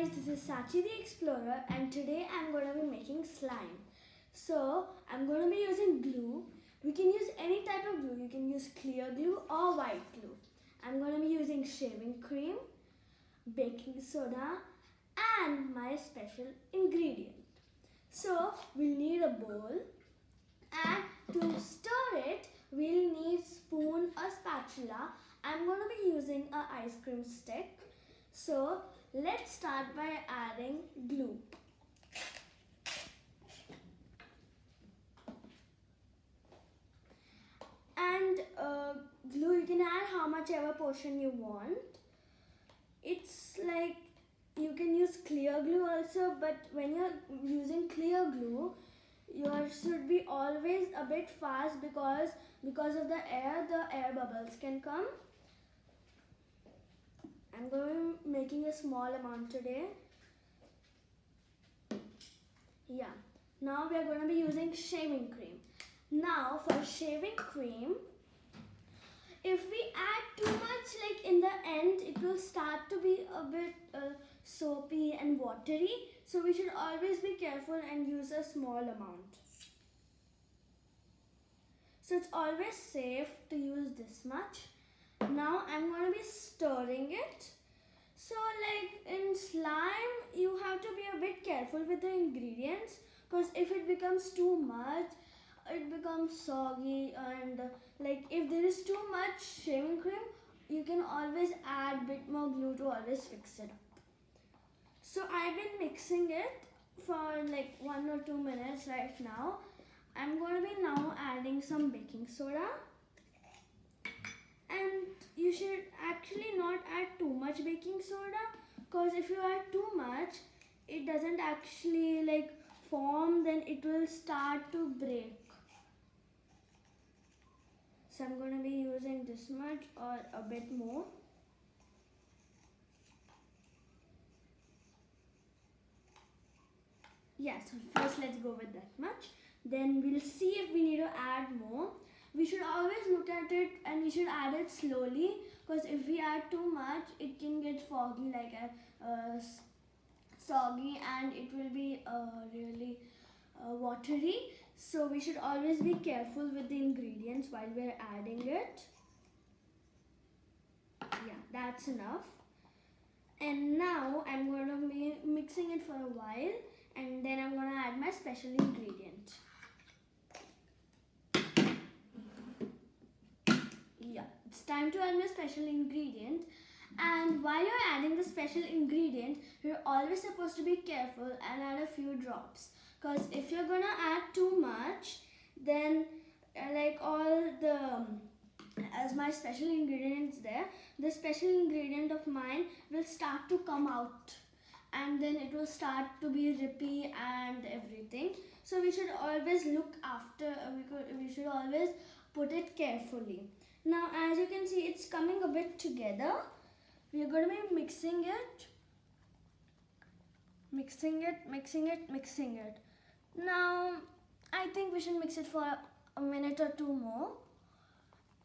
guys, this is Sachi the Explorer and today I'm going to be making slime. So I'm going to be using glue. We can use any type of glue. You can use clear glue or white glue. I'm going to be using shaving cream, baking soda and my special ingredient. So we'll need a bowl and to stir it we'll need spoon or spatula. I'm going to be using an ice cream stick. So let's start by adding glue. And glue you can add how much ever portion you want. It's like you can use clear glue also, but when you're using clear glue, yours should be always a bit fast because of the air bubbles can come. I'm going to be making a small amount today. Yeah. Now we are going to be using shaving cream. Now for shaving cream, if we add too much, like in the end, it will start to be a bit soapy and watery. So we should always be careful and use a small amount. So it's always safe to use this much. Now I'm going to be stirring it. So like in slime, you have to be a bit careful with the ingredients because if it becomes too much, it becomes soggy, and like if there is too much shaving cream, you can always add bit more glue to always fix it up. So I've been mixing it for like 1 or 2 minutes right now. I'm going to be now adding some baking soda. And you should actually not add too much baking soda because if you add too much, it doesn't actually like form, then it will start to break. So I'm going to be using this much or a bit more. Yeah, so first let's go with that much. Then we'll see if we need to add more. We should always look at it and we should add it slowly because if we add too much, it can get foggy, like soggy, and it will be really watery. So we should always be careful with the ingredients while we're adding it. Yeah, that's enough. And now I'm going to be mixing it for a while and then I'm going to add my special ingredient. Yeah, it's time to add my special ingredient. And while you're adding the special ingredient, you're always supposed to be careful and add a few drops. Because if you're gonna add too much, then like all the, as my special ingredient is there, the special ingredient of mine will start to come out. And then it will start to be rippy and everything. So we should always look after, we should always put it carefully. Now as you can see, it's coming a bit together. We are going to be mixing it. Now I think we should mix it for a minute or two more.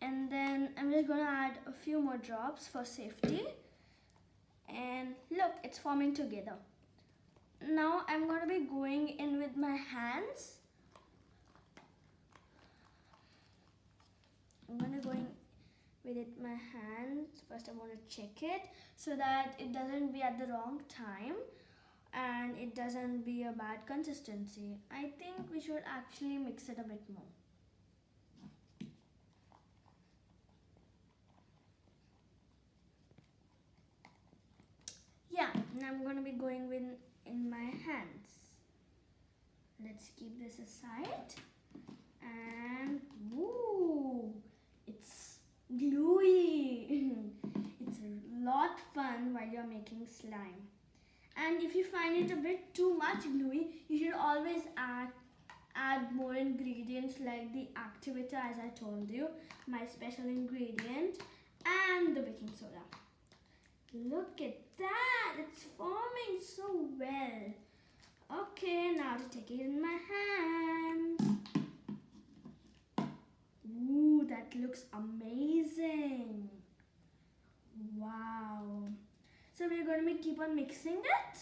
And then I'm just going to add a few more drops for safety. And look, it's forming together. Now I'm going to be going in with my hands. I'm going to go in with it my hands. First I want to check it so that it doesn't be at the wrong time and it doesn't be a bad consistency. I think we should actually mix it a bit more. Yeah, now I'm going to be going with in my hands. Let's keep this aside. And woo, it's gluey. It's a lot fun while you're making slime. And if you find it a bit too much gluey, you should always add more ingredients like the activator, as I told you, my special ingredient, and the baking soda. Look at that, it's forming so well. Okay, now to take it in my hands. Ooh, that looks amazing. Wow. So we're going to keep on mixing it.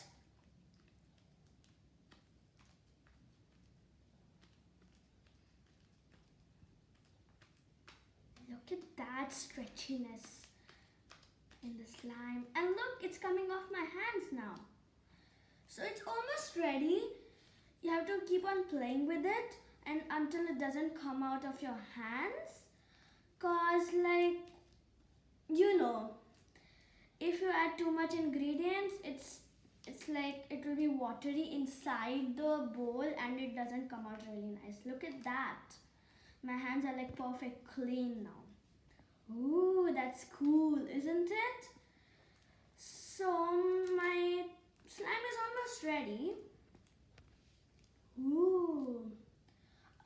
Look at that stretchiness in the slime. And look, it's coming off my hands now. So it's almost ready. You have to keep on playing with it and until it doesn't come out of your hands. Cause like, you know, if you add too much ingredients, it's like it will be watery inside the bowl and it doesn't come out really nice. Look at that. My hands are like perfect clean now. Ooh, that's cool, isn't it? So my slime is almost ready. Ooh.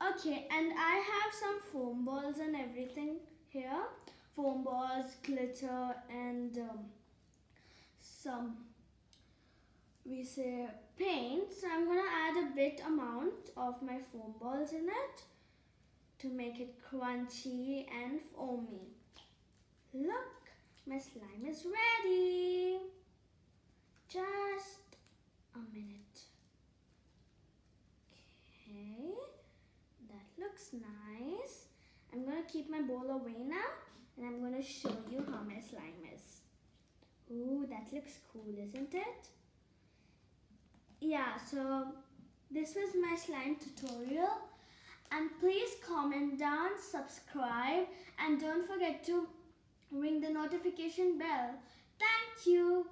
Okay, and I have some foam balls and everything here. Foam balls, glitter, and some, we say, paint. So I'm gonna add a bit amount of my foam balls in it to make it crunchy and foamy. Look, my slime is ready. Just a minute. Okay, that looks nice. I'm gonna keep my bowl away now and I'm gonna show you how my slime is. Ooh, that looks cool, isn't it? Yeah, so this was my slime tutorial. And please comment down, subscribe, and don't forget to ring the notification bell. Thank you. Bye.